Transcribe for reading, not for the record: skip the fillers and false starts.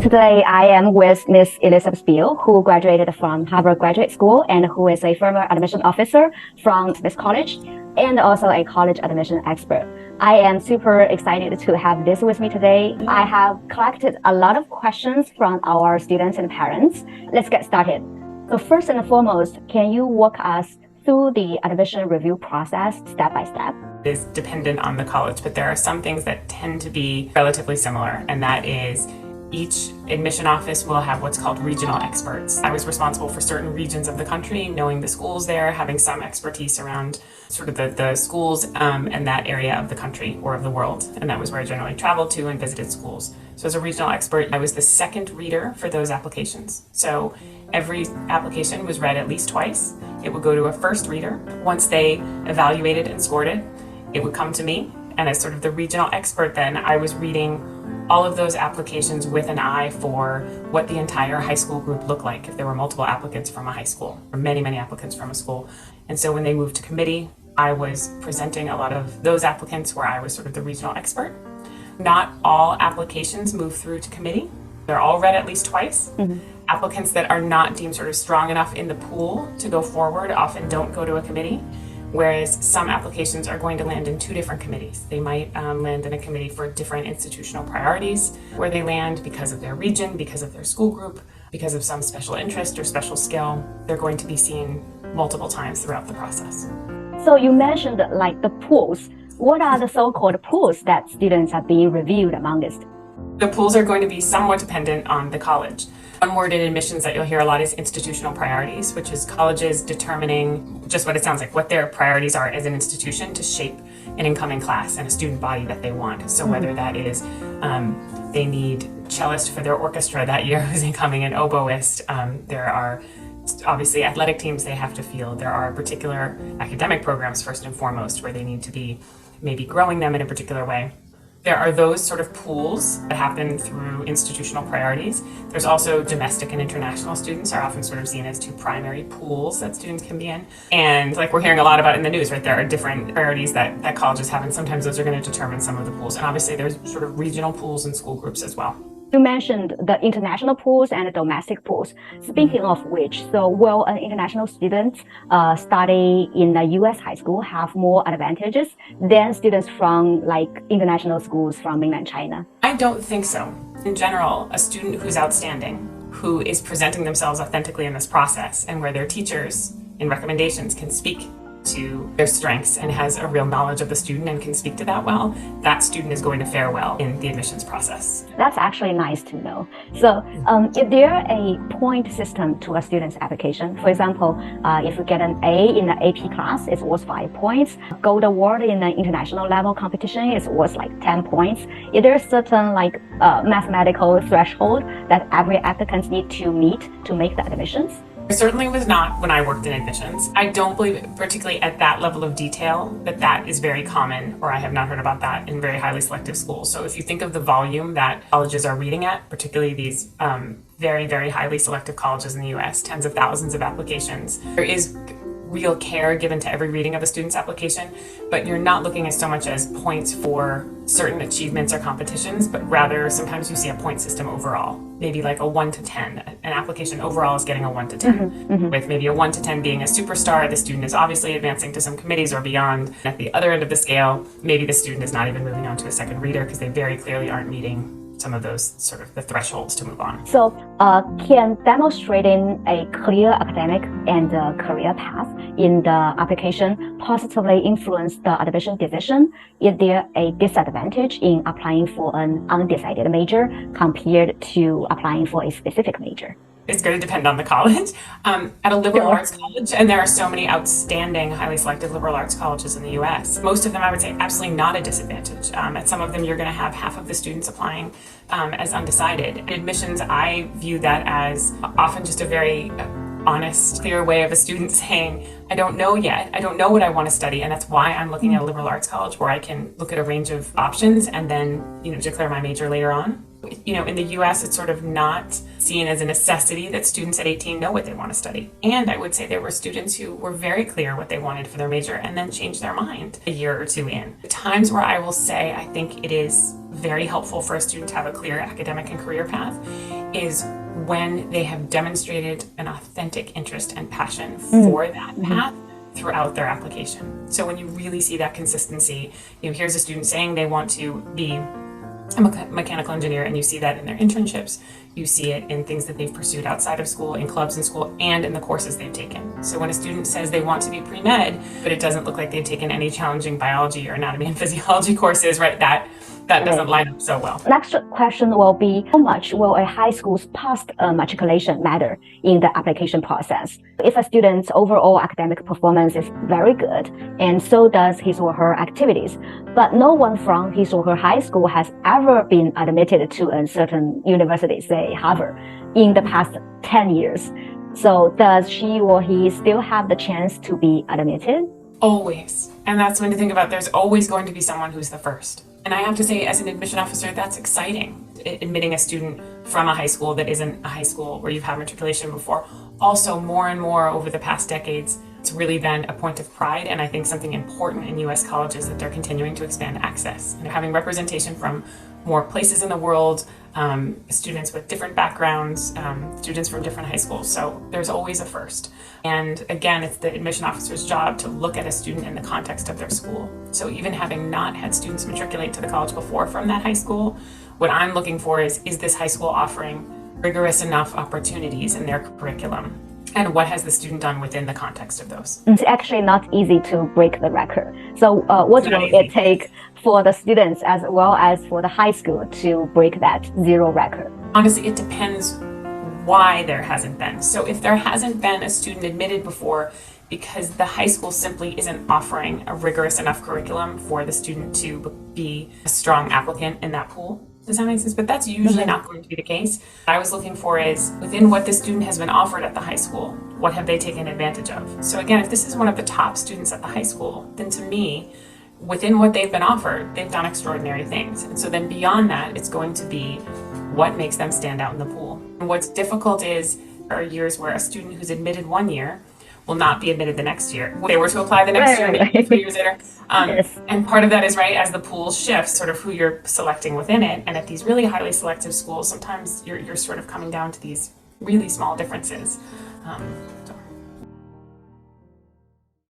Today, I am with Miss Elizabeth Beal, who graduated from Harvard Graduate School and who is a former admission officer from Smith College and also a college admission expert. I am super excited to have this with me today. I have collected a lot of questions from our students and parents. Let's get started. So first and foremost, can you walk us through the admission review process step by step? It is dependent on the college, but there are some things that tend to be relatively similar, and that is each admission office will have what's called regional experts. I was responsible for certain regions of the country, knowing the schools there, having some expertise around sort of the schools and that area of the country or of the world. And that was where I generally traveled to and visited schools. So as a regional expert, I was the second reader for those applications. So every application was read at least twice. It would go to a first reader. Once they evaluated and scored it, it would come to me. And as sort of the regional expert then, I was reading all of those applications with an eye for what the entire high school group looked like if there were multiple applicants from a high school or many applicants from a school. And so when they moved to committee, I was presenting a lot of those applicants where I was sort of the regional expert. Not all applications move through to committee. They're all read at least twice. Applicants that are not deemed sort of strong enough in the pool to go forward often don't go to a committee. Whereas some applications are going to land in two different committees. They might land in a committee for different institutional priorities, where they land because of their region, because of their school group, because of some special interest or special skill. They're going to be seen multiple times throughout the process. So you mentioned like the pools. What are the so-called pools that students are being reviewed amongst? The pools are going to be somewhat dependent on the college. One word in admissions that you'll hear a lot is institutional priorities, which is colleges determining just what it sounds like, what their priorities are as an institution to shape an incoming class and a student body that they want. So whether that is they need cellist for their orchestra that year who's incoming, an oboist, there are obviously athletic teams they have to field. There are particular academic programs first and foremost where they need to be maybe growing them in a particular way. There are those sort of pools that happen through institutional priorities. There's also domestic and international students are often sort of seen as two primary pools that students can be in. And like we're hearing a lot about in the news, right? There are different priorities that colleges have, and sometimes those are going to determine some of the pools. And obviously there's sort of regional pools and school groups as well. You mentioned the international pools and the domestic pools. Speaking of which, so will an international student study in the US high school have more advantages than students from like international schools from mainland China? I don't think so. In general, a student who's outstanding, who is presenting themselves authentically in this process, and where their teachers in recommendations can speak to their strengths and has a real knowledge of the student and can speak to that well, that student is going to fare well in the admissions process. That's actually nice to know. So is there a point system to a student's application? For example, if you get an A in the AP class, it's worth 5 points. Gold award in the international level competition is worth like 10 points. Is there a certain like mathematical threshold that every applicant needs to meet to make the admissions? It certainly was not when I worked in admissions. I don't believe, particularly at that level of detail, that is very common, or I have not heard about that in very highly selective schools. So if you think of the volume that colleges are reading at, particularly these very highly selective colleges in the US, tens of thousands of applications, there is real care given to every reading of a student's application, but you're not looking at so much as points for certain achievements or competitions, but rather sometimes you see a point system overall, maybe like a 1 to 10. An application overall is getting a 1 to 10, with maybe a 1 to 10 being a superstar. The student is obviously advancing to some committees or beyond. At the other end of the scale, maybe the student is not even moving on to a second reader because they very clearly aren't meeting some of those sort of the thresholds to move on. So can demonstrating a clear academic and career path in the application positively influence the admission decision? Is there a disadvantage in applying for an undecided major compared to applying for a specific major? It's going to depend on the college. At a liberal arts college, and there are so many outstanding, highly selective liberal arts colleges in the US, most of them I would say absolutely not a disadvantage. At some of them you're going to have half of the students applying as undecided. In admissions, I view that as often just a very honest, clear way of a student saying, I don't know yet, I don't know what I want to study, and that's why I'm looking at a liberal arts college where I can look at a range of options and then, declare my major later on. In the US, it's sort of not seen as a necessity that students at 18 know what they want to study. And I would say there were students who were very clear what they wanted for their major and then changed their mind a year or two in. The times where I will say I think it is very helpful for a student to have a clear academic and career path is when they have demonstrated an authentic interest and passion for that path throughout their application. So when you really see that consistency, here's a student saying they want to be a mechanical engineer, and you see that in their internships, you see it in things that they've pursued outside of school, in clubs in school, and in the courses they've taken. So when a student says they want to be pre-med, but it doesn't look like they've taken any challenging biology or anatomy and physiology courses, right, that doesn't line up so well. Next question will be, how much will a high school's past matriculation matter in the application process? If a student's overall academic performance is very good, and so does his or her activities, but no one from his or her high school has ever been admitted to a certain university, say Harvard, in the past 10 years. So does she or he still have the chance to be admitted? Always. And that's when to think about, there's always going to be someone who's the first. And I have to say, as an admission officer, that's exciting. Admitting a student from a high school that isn't a high school where you've had matriculation before. Also, more and more over the past decades, it's really been a point of pride, and I think something important in U.S. colleges that they're continuing to expand access. And having representation from more places in the world, students with different backgrounds, students from different high schools. So there's always a first. And again, it's the admission officer's job to look at a student in the context of their school. So even having not had students matriculate to the college before from that high school, what I'm looking for is this high school offering rigorous enough opportunities in their curriculum? And what has the student done within the context of those? It's actually not easy to break the record. So what will it take for the students as well as for the high school to break that zero record? Honestly, it depends why there hasn't been. So if there hasn't been a student admitted before because the high school simply isn't offering a rigorous enough curriculum for the student to be a strong applicant in that pool, does that make sense? But that's usually not going to be the case. What I was looking for is within what the student has been offered at the high school, what have they taken advantage of? So again, if this is one of the top students at the high school, then to me, within what they've been offered, they've done extraordinary things. And so then beyond that, it's going to be what makes them stand out in the pool. And what's difficult is there are years where a student who's admitted one year will not be admitted the next year. They were to apply the next year, maybe 3 years later. Yes. And part of that is, right, as the pool shifts, sort of who you're selecting within it. And at these really highly selective schools, sometimes you're sort of coming down to these really small differences. So